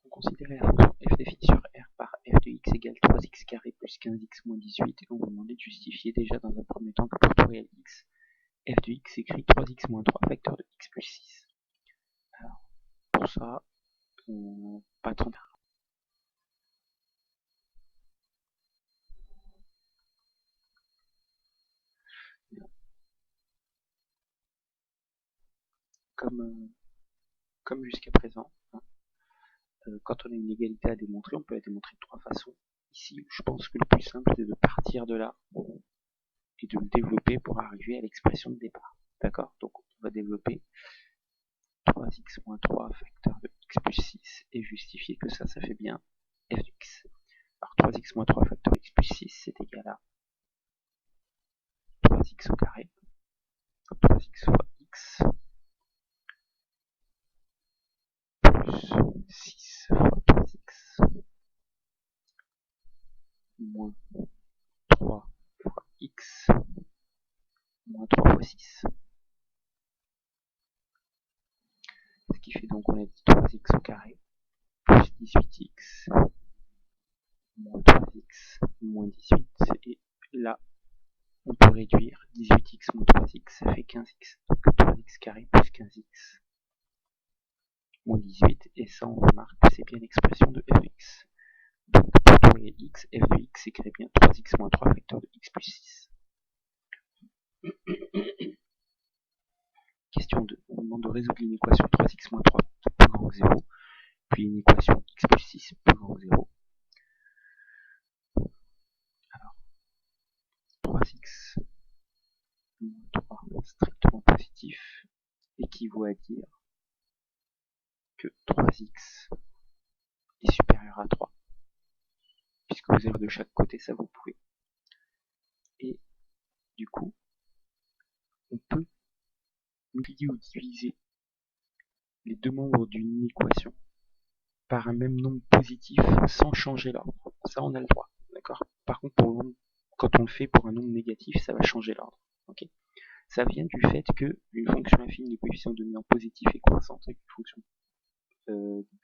on considérait la fonction f définie sur R par f de x égale 3x carré plus 15x moins 18 et on vous demandait de justifier déjà dans un premier temps que pour tout réel x, f de x écrit 3x moins 3 facteur de x plus 6. Alors, pour ça, pas trop. Comme jusqu'à présent, quand on a une égalité à démontrer, on peut la démontrer de trois façons. Ici, je pense que le plus simple, c'est de partir de là et de le développer pour arriver à l'expression de départ. D'accord? Donc, on va développer 3x moins 3 facteur de x plus 6 et justifier que ça fait bien f de x. Alors, 3x moins 3 facteur de x plus 6, c'est égal à 3x au carré. Donc, 3x fois x plus 6 fois 3x moins 3 fois x moins 3 fois 6. Ce qui fait donc, on a dit 3x au carré plus 18x moins 3x moins 18. Et là, on peut réduire 18x moins 3x, ça fait 15x. Donc 3x carré plus 15x moins 18. Et ça, on remarque que c'est bien l'expression de f de x. Donc pour tous les x, f de x écrit bien 3x moins 3 facteur de x plus 6. Question 2. On demande de résoudre une équation 3x moins 3 plus grand que 0, puis une équation x plus 6 plus grand que 0. Alors, 3x moins 3 strictement positif équivaut à dire que 3x est supérieur à 3. Puisque vous avez de chaque côté, ça vous pouvez. Et du coup, on peut multiplier ou diviser les deux membres d'une équation par un même nombre positif sans changer l'ordre. Ça, on a le droit. D'accord? Par contre, quand on le fait pour un nombre négatif, ça va changer l'ordre. Okay, ça vient du fait que une fonction affine de coefficient dominant positif est croissante et une fonction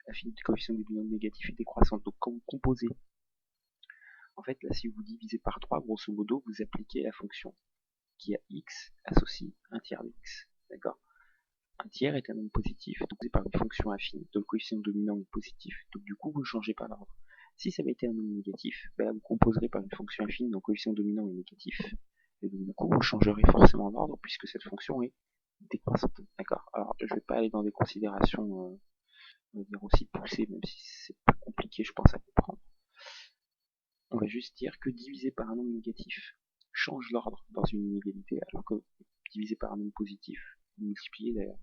affine de coefficient dominant négatif est décroissante. Donc quand vous composez, en fait là si vous divisez par 3, grosso modo, vous appliquez la fonction qui a x associe un tiers de x. D'accord? Un tiers est un nombre positif, donc c'est par une fonction affine, donc le coefficient dominant est positif, donc du coup vous ne changez pas l'ordre. Si ça avait été un nombre négatif, ben là, vous composerez par une fonction affine, donc le coefficient dominant est négatif, et donc du coup vous changerez forcément l'ordre puisque cette fonction est décroissante. D'accord? Alors je ne vais pas aller dans des considérations on va dire aussi poussées, même si c'est pas compliqué je pense à comprendre. On va juste dire que diviser par un nombre négatif change l'ordre dans une inégalité, alors que diviser par un nombre positif, multiplier d'ailleurs,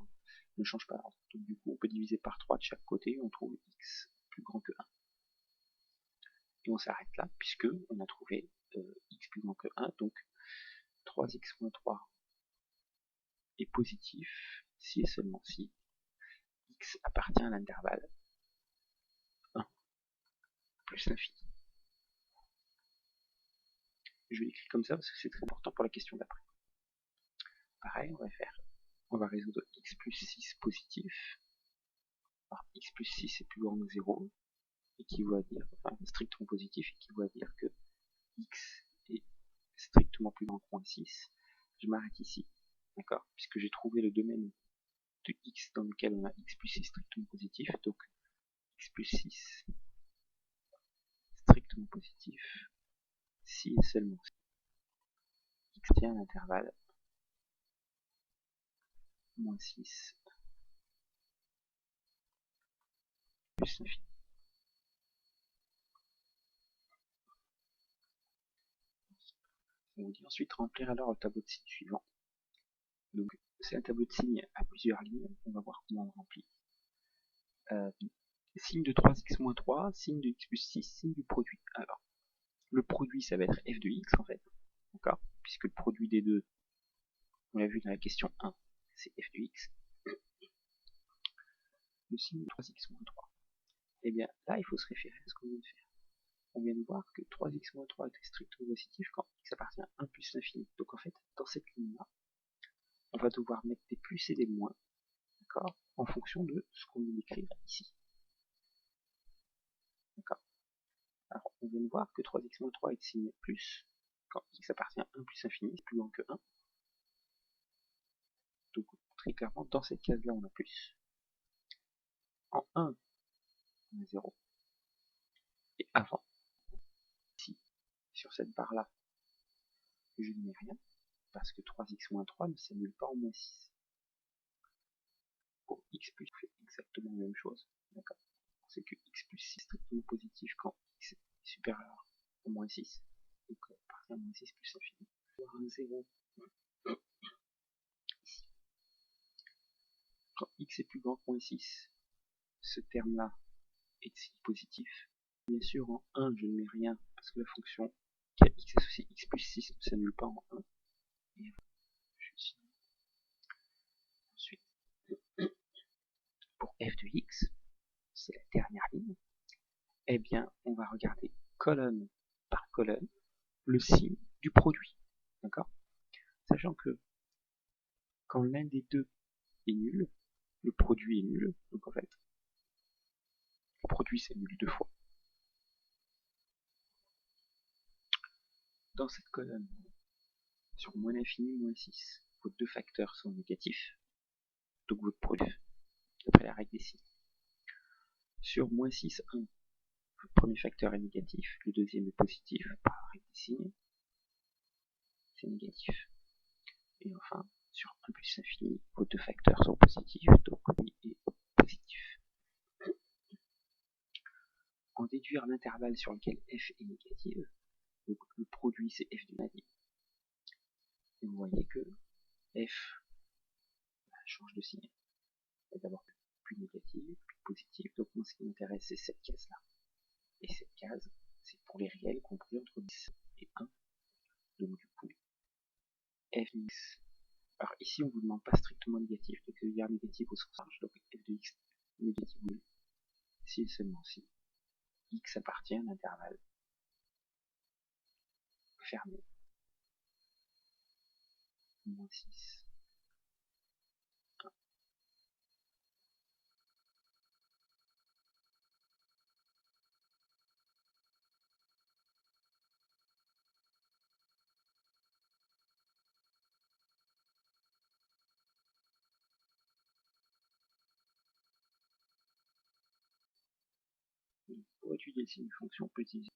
ne change pas l'ordre. Donc du coup, on peut diviser par 3 de chaque côté, on trouve x plus grand que 1. Et on s'arrête là, puisque on a trouvé x plus grand que 1, donc 3x moins 3 est positif, si et seulement si x appartient à l'intervalle 1 plus l'infini. Je l'écris comme ça parce que c'est très important pour la question d'après. Pareil, on va résoudre x plus 6 positif. Alors, x plus 6 est plus grand que 0, équivaut à dire, enfin strictement positif, équivaut à dire que x est strictement plus grand que moins 6. Je m'arrête ici, d'accord, puisque j'ai trouvé le domaine de x dans lequel on a x plus 6 strictement positif, donc x plus 6 strictement positif, si et seulement si x tient à l'intervalle moins 6 plus l'infini. On vous dit ensuite remplir alors le tableau de signes suivant. Donc c'est un tableau de signes à plusieurs lignes, on va voir comment on le remplit. Signe de 3x moins 3, signe de x plus 6, signe du produit. Alors, le produit ça va être f de x en fait, d'accord, puisque le produit des deux, on l'a vu dans la question 1, c'est f de x. Le signe de 3x moins 3. Et bien là, il faut se référer à ce qu'on vient de faire. On vient de voir que 3x moins 3 est strictement positif quand x appartient à 1 plus l'infini. Donc en fait, dans cette ligne-là, on va devoir mettre des plus et des moins, d'accord, en fonction de ce qu'on vient d'écrire ici. on vient de voir que 3x moins 3 est de signe plus, quand x appartient à 1 plus infini, c'est plus grand que 1. Donc très clairement, dans cette case-là, on a plus. En 1, on a 0. Et avant, ici, sur cette barre-là, je ne mets rien, parce que 3x moins 3 ne s'annule pas en moins 6. Pour x plus, on fait exactement la même chose. D'accord. C'est que x plus 6 est strictement positif quand x est supérieur à moins 6. Donc à partir de moins 6 plus infini. On va avoir un 0 ici. Quand x est plus grand que moins 6, ce terme-là est de signe positif. Bien sûr, en 1, je ne mets rien parce que la fonction qui a x associé x plus 6 ne s'annule pas en 1. Et je signe. Ensuite, pour f de x, c'est la dernière ligne, eh bien, on va regarder colonne par colonne le signe du produit. D'accord? Sachant que quand l'un des deux est nul, le produit est nul. Donc en fait, le produit s'annule deux fois. Dans cette colonne, sur moins l'infini, moins 6, vos deux facteurs sont négatifs. Donc votre produit, d'après la règle des signes. Sur moins 6, 1, le premier facteur est négatif, le deuxième est positif, par la règle des signes, c'est négatif. Et enfin, sur 1 plus infini, vos deux facteurs sont positifs, donc lui est positif. En déduire l'intervalle sur lequel f est négative, donc le produit c'est f de magie. Et vous voyez que f change de signe. C'est d'abord plus négative, plus positive, donc moi ce qui m'intéresse c'est cette case-là. Et cette case, c'est pour les réels compris entre 10 et 1. Donc du coup, f de x. Alors ici on ne vous demande pas strictement négatif, donc il y a négatif au sens large, donc f de x négatif nul. Si et seulement si x appartient à un intervalle fermé. Moins 6. 1. Pour étudier le signe de fonction, on peut utiliser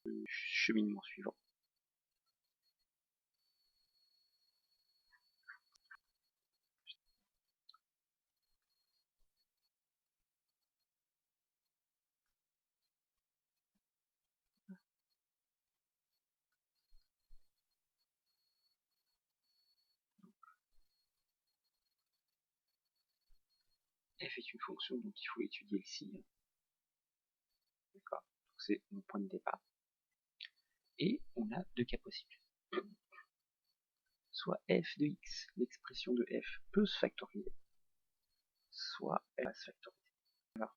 le cheminement suivant. F est une fonction dont il faut étudier le signe. D'accord. Donc c'est mon point de départ. Et on a deux cas possibles. Soit f de x, l'expression de f, peut se factoriser, soit elle va se factoriser. Alors,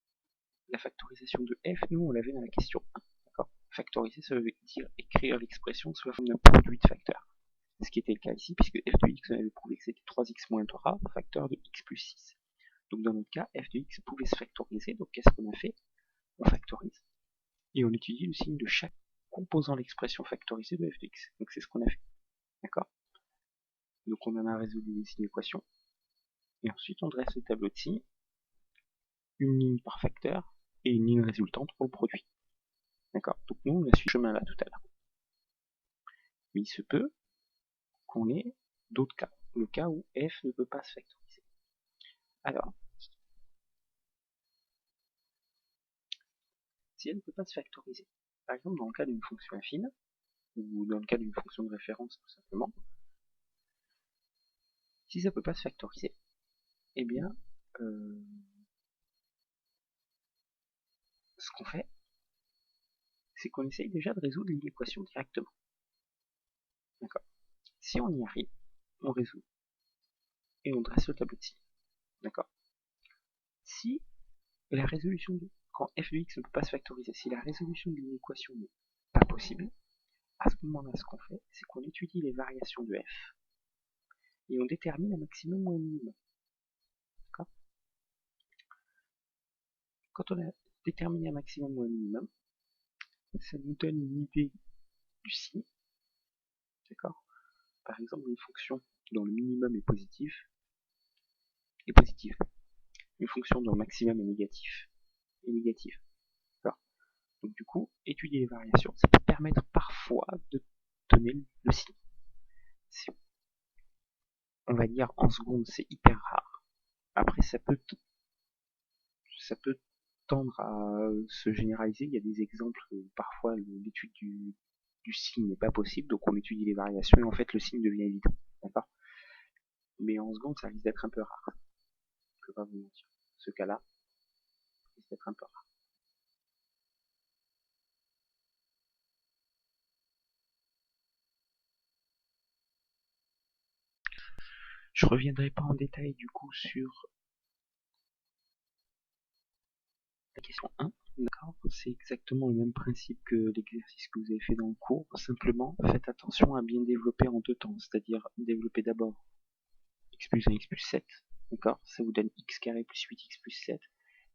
la factorisation de f, nous on l'avait dans la question 1. D'accord. Factoriser, ça veut dire écrire l'expression sous la forme d'un produit de facteurs. Ce qui était le cas ici, puisque f de x, on avait prouvé que c'était 3x moins 3, facteur de x plus 6. Donc dans notre cas, f de x pouvait se factoriser, donc qu'est-ce qu'on a fait? On factorise. Et on étudie le signe de chaque composant de l'expression factorisée de f de x. Donc c'est ce qu'on a fait. D'accord? Donc on en a résolu les signes d'équation. Et ensuite on dresse le tableau de signes, une ligne par facteur et une ligne résultante pour le produit. D'accord? Donc nous on a suivi ce chemin là tout à l'heure. Mais il se peut qu'on ait d'autres cas. Le cas où f ne peut pas se factoriser. Alors, si elle ne peut pas se factoriser, par exemple dans le cas d'une fonction affine, ou dans le cas d'une fonction de référence tout simplement, si ça ne peut pas se factoriser, eh bien, ce qu'on fait, c'est qu'on essaye déjà de résoudre l'équation directement. D'accord. Si on y arrive, on résout. Et on dresse le tableau de signes. D'accord. Si la résolution de, quand f de x ne peut pas se factoriser, si la résolution d'une équation n'est pas possible, à ce moment-là, ce qu'on fait, c'est qu'on étudie les variations de f et on détermine un maximum ou un minimum. D'accord. Quand on a déterminé un maximum ou un minimum, ça nous donne une idée du signe, d'accord? Par exemple, une fonction dont le minimum est positif, une fonction dont le maximum est négatif, d'accord? Donc du coup, étudier les variations, ça peut permettre parfois de donner le signe. On va dire en seconde, c'est hyper rare. Après, ça peut tendre à se généraliser. Il y a des exemples où parfois l'étude du signe n'est pas possible, donc on étudie les variations et en fait le signe devient évident. D'accord? Mais en seconde, ça risque d'être un peu rare. Je ne peux pas vous mentir. Ce cas-là risque d'être un peu rare. Je reviendrai pas en détail du coup sur la question 1. D'accord? C'est exactement le même principe que l'exercice que vous avez fait dans le cours. Simplement, faites attention à bien développer en deux temps, c'est-à-dire développer d'abord x plus 1, x plus 7, d'accord? Ça vous donne x carré plus 8x plus 7,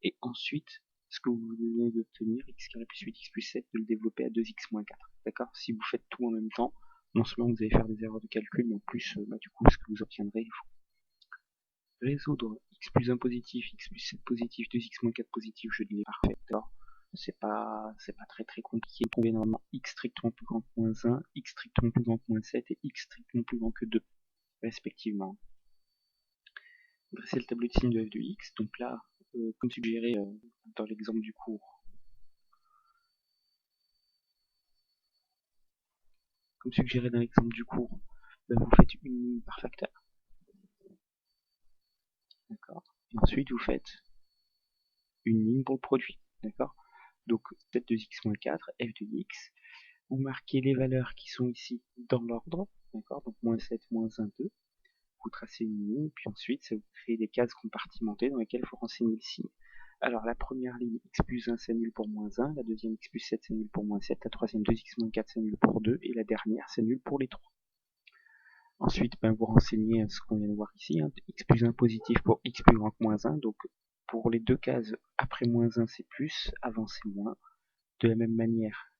et ensuite, ce que vous venez d'obtenir, x carré plus 8x plus 7, de le développer à 2x moins 4, d'accord? Si vous faites tout en même temps, non seulement vous allez faire des erreurs de calcul, mais en plus, du coup, ce que vous obtiendrez, il faut résoudre x plus 1 positif, x plus 7 positif, 2x moins 4 positif, je dis parfait, d'accord? C'est pas très compliqué de trouver normalement x strictement plus grand que moins 1, x strictement plus grand que moins 7 et x strictement plus grand que 2, respectivement. Dresser le tableau de signes de f de x, donc là, comme suggéré dans l'exemple du cours, vous faites une ligne par facteur, d'accord? Et ensuite, vous faites une ligne pour le produit, d'accord? Donc, 7 de x moins 4, f de x, vous marquez les valeurs qui sont ici dans l'ordre, d'accord? Donc, moins 7, moins 1, 2, vous tracez une ligne, puis ensuite, ça vous crée des cases compartimentées dans lesquelles il faut renseigner le signe. Alors la première ligne, x plus 1 c'est nul pour moins 1, la deuxième x plus 7 c'est nul pour moins 7, la troisième 2x moins 4 c'est nul pour 2, et la dernière c'est nul pour les 3. Ensuite, vous renseignez ce qu'on vient de voir ici, hein, x plus 1 positif pour x plus grand que moins 1, donc pour les deux cases, après moins 1 c'est plus, avant c'est moins. De la même manière,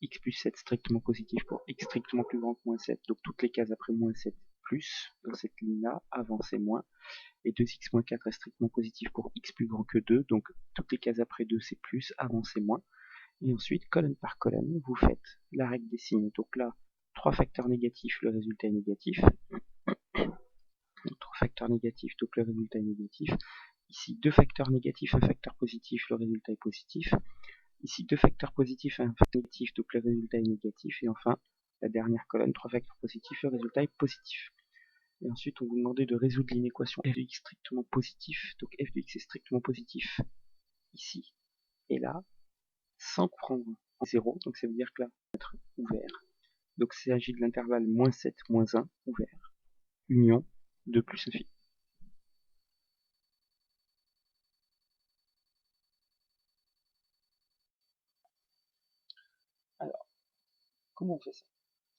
x plus 7 strictement positif pour x strictement plus grand que moins 7, donc toutes les cases après moins 7 plus, dans cette ligne-là, avant c'est moins. Et 2x moins 4 est strictement positif pour x plus grand que 2, donc toutes les cases après 2 c'est plus, avant c'est moins. Et ensuite, colonne par colonne, vous faites la règle des signes. Donc là, 3 facteurs négatifs, le résultat est négatif. 3 facteurs négatifs, donc le résultat est négatif. Ici, 2 facteurs négatifs, un facteur positif, le résultat est positif. Ici, 2 facteurs positifs, un facteur négatif, donc le résultat est négatif. Et enfin, la dernière colonne, 3 facteurs positifs, le résultat est positif. Et ensuite, on vous demandait de résoudre l'inéquation f de x strictement positif. Donc f de x est strictement positif ici et là, sans prendre 0. Donc ça veut dire que là, on va être ouvert. Donc il s'agit de l'intervalle moins 7, moins 1, ouvert. Union de plus infini. Alors, comment on fait ça?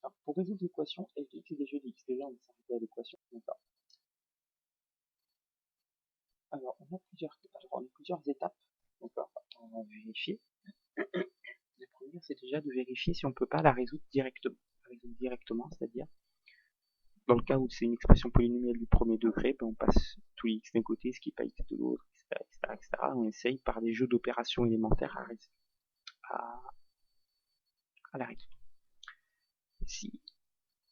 Alors, pour résoudre l'équation f de x et g de x, déjà on va s'arrêter à l'équation, d'accord? Alors, on a plusieurs étapes, d'accord? On va vérifier. La première, c'est déjà de vérifier si on ne peut pas la résoudre directement. C'est-à-dire, dans le cas où c'est une expression polynomiale du premier degré, on passe tous les x d'un côté, ce qui n'est pas x de l'autre, etc. On essaye par des jeux d'opérations élémentaires à la résoudre. Si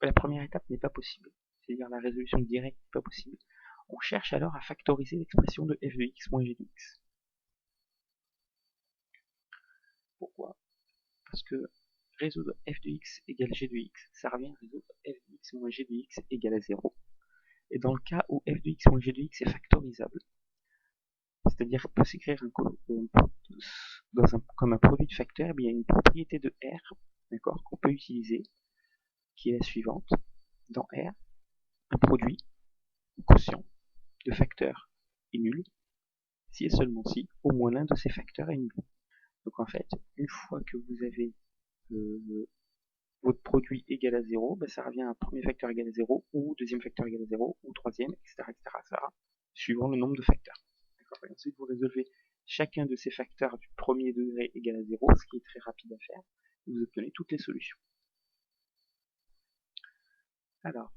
la première étape n'est pas possible, c'est-à-dire la résolution directe n'est pas possible, on cherche alors à factoriser l'expression de f de x moins g de x. Pourquoi? Parce que résoudre f de x égale g de x, ça revient à résoudre f de x moins g de x égale à 0. Et dans le cas où f de x moins g de x est factorisable, c'est-à-dire qu'il peut s'écrire comme un produit de facteurs, il y a une propriété de R, d'accord, qu'on peut utiliser, qui est la suivante. Dans R, un produit, quotient, de facteurs est nul, si et seulement si, au moins l'un de ces facteurs est nul. Donc en fait, une fois que vous avez votre produit égal à 0, ça revient à un premier facteur égal à 0, ou deuxième facteur égal à 0, ou troisième, etc., suivant le nombre de facteurs. Et ensuite, vous résolvez chacun de ces facteurs du premier degré égal à 0, ce qui est très rapide à faire. vous obtenez toutes les solutions. Alors,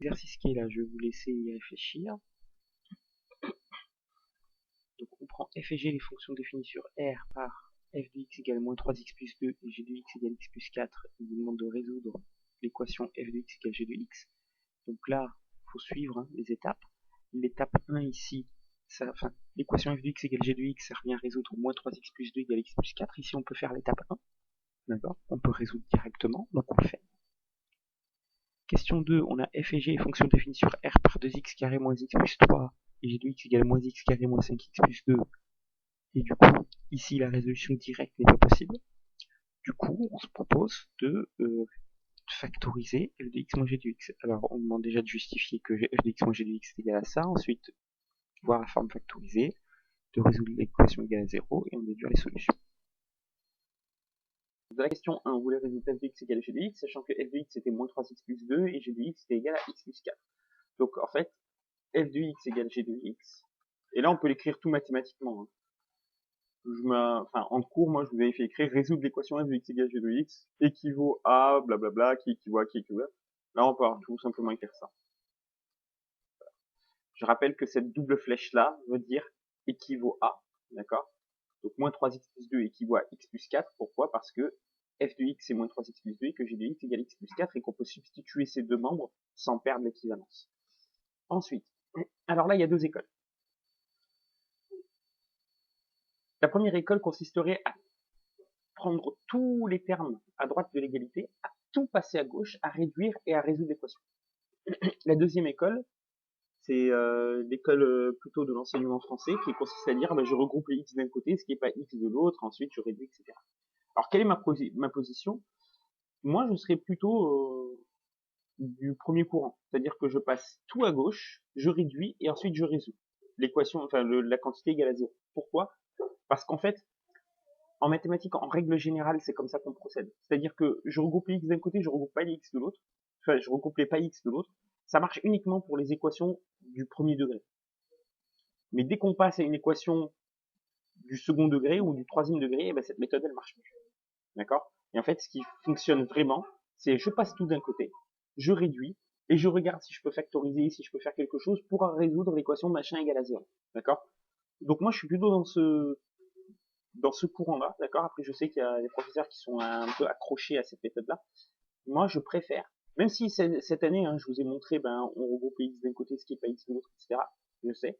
l'exercice qui est là, je vais vous laisser y réfléchir. Donc on prend f et g, les fonctions définies sur R par f de x égale moins 3x plus 2 et g de x égale x plus 4. Il vous demande de résoudre l'équation f de x égale g de x. Donc là, il faut suivre les étapes. L'étape 1 ici, l'équation f de x égale g de x, ça revient à résoudre moins 3x plus 2 égale x plus 4. Ici, on peut faire l'étape 1. D'accord? On peut résoudre directement, donc on le fait. Question 2, on a f et g, fonctions définies sur R par 2x carré moins x plus 3 et g de x égale moins x carré moins 5x plus 2. Et du coup, ici, la résolution directe n'est pas possible. Du coup, on se propose de factoriser f de x moins g de x. Alors, on demande déjà de justifier que f de x moins g de x est égal à ça. Ensuite, voir la forme factorisée, de résoudre l'équation égale à 0 et on déduire les solutions. Dans la question 1, on voulait résoudre f de x égale à g de x, sachant que f de x était moins 3x plus 2 et g de x était égal à x plus 4. Donc, en fait, f de x égale g de x, et là, on peut l'écrire tout mathématiquement. Hein. En cours, moi, je vous avais fait écrire résoudre l'équation f de x égale g de x équivaut à blablabla, qui équivaut à qui équivaut à. Là, on peut tout simplement écrire ça. Je rappelle que cette double flèche-là veut dire équivaut à, d'accord? Donc, moins 3x plus 2 équivaut à x plus 4. Pourquoi? Parce que f de x est moins 3x plus 2 et que g de x égale x plus 4 et qu'on peut substituer ces deux membres sans perdre l'équivalence. Ensuite, alors là, il y a deux écoles. La première école consisterait à prendre tous les termes à droite de l'égalité, à tout passer à gauche, à réduire et à résoudre l'équation. La deuxième école, c'est l'école plutôt de l'enseignement français qui consiste à dire je regroupe les x d'un côté, ce qui n'est pas x de l'autre, ensuite je réduis, etc. Alors quelle est ma position? Moi je serais plutôt du premier courant, c'est-à-dire que je passe tout à gauche, je réduis et ensuite je résous l'équation, la quantité égale à 0. Pourquoi? Parce qu'en fait, en mathématiques, en règle générale, c'est comme ça qu'on procède. C'est-à-dire que je regroupe les x d'un côté, je regroupe pas les x de l'autre. Enfin, je regroupe les pas x de l'autre. Ça marche uniquement pour les équations du premier degré. Mais dès qu'on passe à une équation du second degré ou du troisième degré, ben cette méthode, elle marche plus. D'accord? Et en fait, ce qui fonctionne vraiment, c'est je passe tout d'un côté, je réduis, et je regarde si je peux factoriser, si je peux faire quelque chose pour résoudre l'équation machin égale à 0. D'accord? Donc moi, je suis plutôt dans ce courant-là, d'accord? Après, je sais qu'il y a des professeurs qui sont un peu accrochés à cette méthode-là. Moi, je préfère, même si cette année, hein, je vous ai montré, on regroupe les x d'un côté, ce qui n'est pas x de l'autre, etc. Je sais.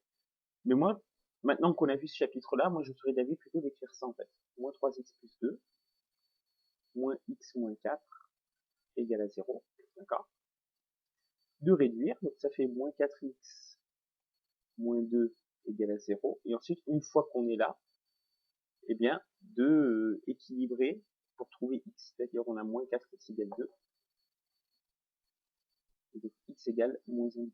Mais moi, maintenant qu'on a vu ce chapitre-là, moi, je serais d'avis plutôt d'écrire ça, en fait. Moins 3x plus 2, moins x moins 4, égale à 0, d'accord? De réduire, donc ça fait moins 4x moins 2 égale à 0. Et ensuite, une fois qu'on est là, eh bien, de équilibrer pour trouver x, c'est-à-dire on a moins 4x égale 2, et donc x égale moins 1.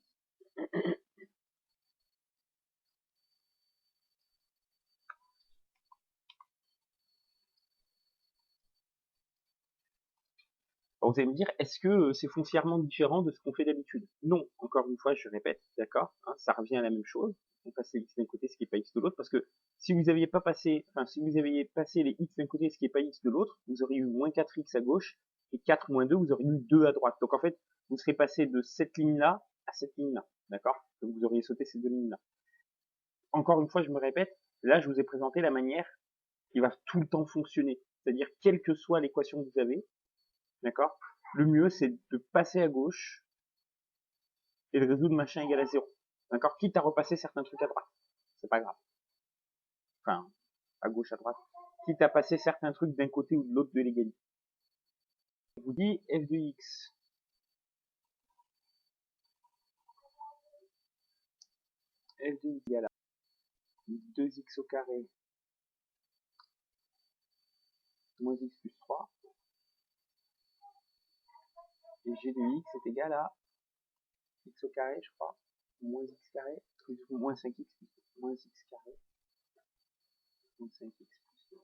Alors vous allez me dire, est-ce que c'est foncièrement différent de ce qu'on fait d'habitude? Non, encore une fois, je répète, d'accord, hein, ça revient à la même chose. On passe les x d'un côté, ce qui n'est pas x de l'autre, parce que si vous aviez pas passé, si vous aviez passé les x d'un côté, ce qui n'est pas x de l'autre, vous auriez eu moins 4x à gauche, et 4 moins 2, vous auriez eu 2 à droite. Donc en fait, vous serez passé de cette ligne-là à cette ligne-là, d'accord? Donc vous auriez sauté ces deux lignes-là. Encore une fois, je me répète, là, je vous ai présenté la manière qui va tout le temps fonctionner. C'est-à-dire, quelle que soit l'équation que vous avez, d'accord? Le mieux, c'est de passer à gauche et de résoudre machin égal à 0. D'accord? Quitte à repasser certains trucs à droite. C'est pas grave. Enfin, à gauche, à droite. Quitte à passer certains trucs d'un côté ou de l'autre de l'égalité. Je vous dis f de x. F de x égale à 2x au carré moins x plus 3. Et g de x est égal à x au carré, je crois, moins x carré, plus moins 5x plus moins x carré, moins 5x plus 2.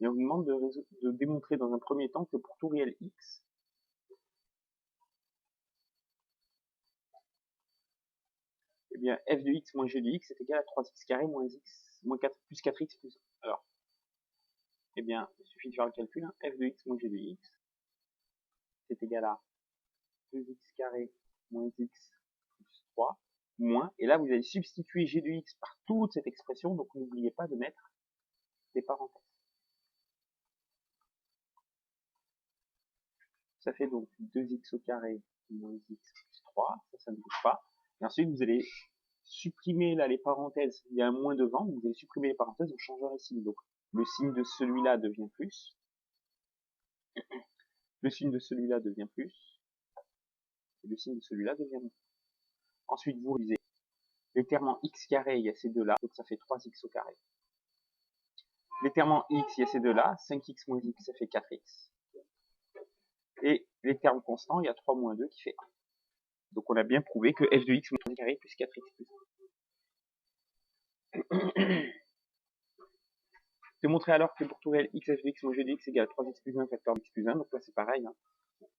Et on vous demande de démontrer dans un premier temps que pour tout réel x, eh bien f de x moins g de x est égal à 3x carré moins 4 plus 4x plus 1. Alors, eh bien, il suffit de faire le calcul, hein. F de x moins g de x, c'est égal à 2x carré moins x plus 3, moins, et là vous allez substituer g de x par toute cette expression, donc n'oubliez pas de mettre des parenthèses. Ça fait donc 2x au carré moins x plus 3, ça ne bouge pas. Et ensuite vous allez supprimer là les parenthèses, il y a un moins devant, vous allez supprimer les parenthèses en changeant les signes. Donc le signe de celui-là devient plus, le signe de celui-là devient plus, et le signe de celui-là devient moins. Ensuite vous réalisez les termes en x carré, il y a ces deux-là, donc ça fait 3x au carré. Les termes en x, il y a ces deux-là, 5x moins x, ça fait 4x. Et les termes constants, il y a 3 moins 2 qui fait 1. Donc on a bien prouvé que f de x moins carré plus 4x plus 1. Je vais montrer alors que pour tout réel x f de x moins g de x égale 3x plus 1 facteur de x plus 1. Donc là c'est pareil, hein.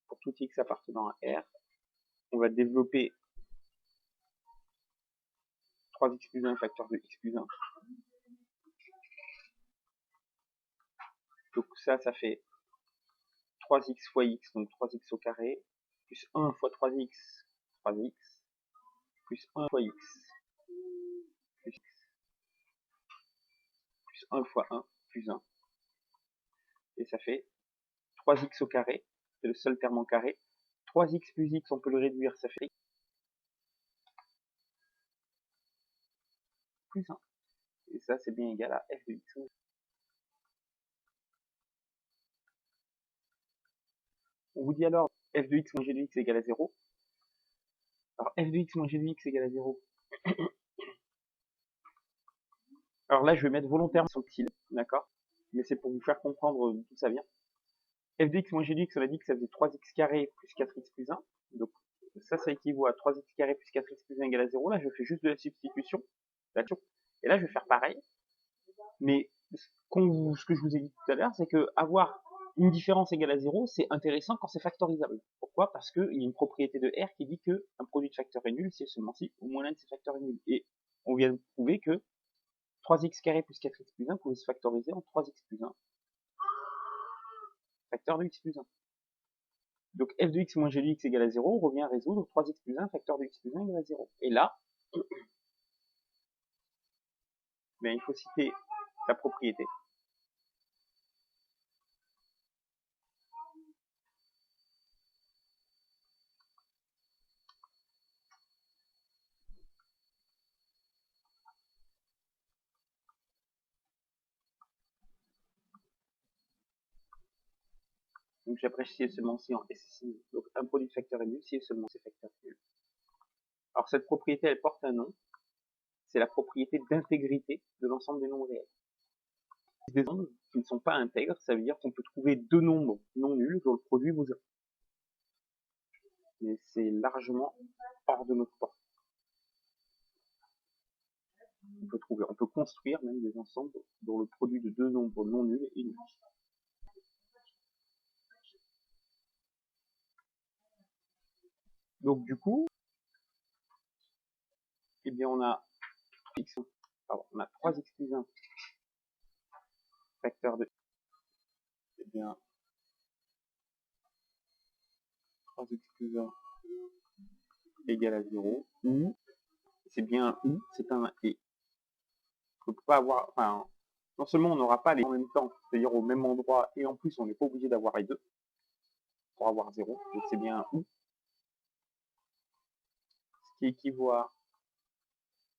Pour tout x appartenant à R, on va développer 3x plus 1 facteur de x plus 1. Donc ça fait 3x fois x, donc 3x au carré, plus 1 fois 3x, 3x, plus 1 fois x, plus 1 fois 1, plus 1. Et ça fait 3x au carré, c'est le seul terme en carré. 3x plus x, on peut le réduire, ça fait plus 1. Et ça, c'est bien égal à f de x. On vous dit alors f de x moins g de x égale à 0. Alors f de x moins g de x égale à 0. Alors là, je vais mettre volontairement son petit, d'accord? Mais c'est pour vous faire comprendre d'où ça vient. F de x moins g de x, on a dit que ça faisait 3x carré plus 4x plus 1. Donc ça équivaut à 3x carré plus 4x plus 1 égale à 0. Là, je fais juste de la substitution. Et là, je vais faire pareil. Mais ce que je vous ai dit tout à l'heure, c'est que avoir une différence égale à 0, c'est intéressant quand c'est factorisable. Pourquoi? Parce qu'il y a une propriété de R qui dit qu'un produit de facteurs est nul si et seulement si au moins l'un de ces facteurs est nul. Et on vient de prouver que 3x carré plus 4x plus 1 pouvait se factoriser en 3x plus 1 facteur de x plus 1. Donc f de x moins g de x égale à 0 revient à résoudre 3x plus 1 facteur de x plus 1 égale à 0. Et là, ben, il faut citer la propriété. Donc j'apprécie si et seulement si en SSI. Donc un produit de facteur est nul si et seulement ces facteurs est nul. Alors cette propriété, elle porte un nom. C'est la propriété d'intégrité de l'ensemble des nombres réels. Des nombres qui ne sont pas intègres, ça veut dire qu'on peut trouver deux nombres non nuls dont le produit vaut 0. Mais c'est largement hors de notre portée. On peut construire même des ensembles dont le produit de deux nombres non nuls est nul. Donc du coup, eh bien on a 3x plus 1 facteur de eh bien 3x plus 1 égale à 0, ou c'est bien un ou, c'est un et. On ne peut pas avoir, enfin, non seulement on n'aura pas les en même temps, c'est-à-dire au même endroit, et en plus on n'est pas obligé d'avoir les deux pour avoir 0, donc c'est bien un ou. Ce qui équivaut à,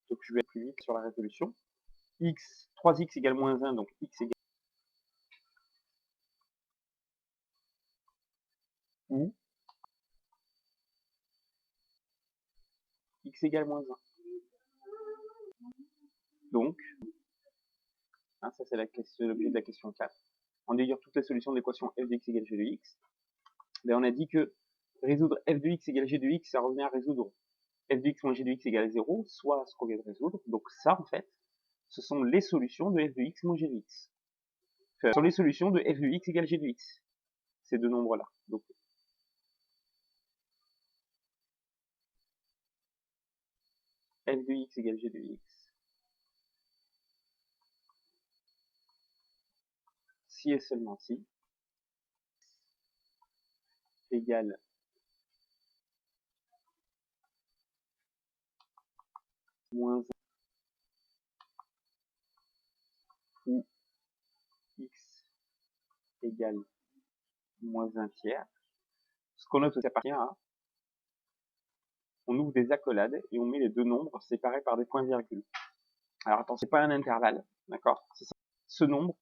donc je vais aller plus vite sur la résolution, x, 3x égale moins 1, donc x égale ou x égale moins 1. Donc, hein, ça c'est l'objet de la question 4. En déduire toutes les solutions de l'équation f de x égale g de x, ben on a dit que résoudre f de x égale g de x, ça revient à résoudre f de x moins g de x égale 0, soit ce qu'on vient de résoudre. Donc ça, en fait, ce sont les solutions de f de x moins g de x. Enfin, ce sont les solutions de f de x égale g de x. Ces deux nombres-là. Donc, f de x égale g de x. si et seulement si égale moins 1 ou x égale moins 1 tiers, ce qu'on note aussi appartient à, on ouvre des accolades et on met les deux nombres séparés par des points-virgules. Alors attention, c'est pas un intervalle, d'accord? Ce nombre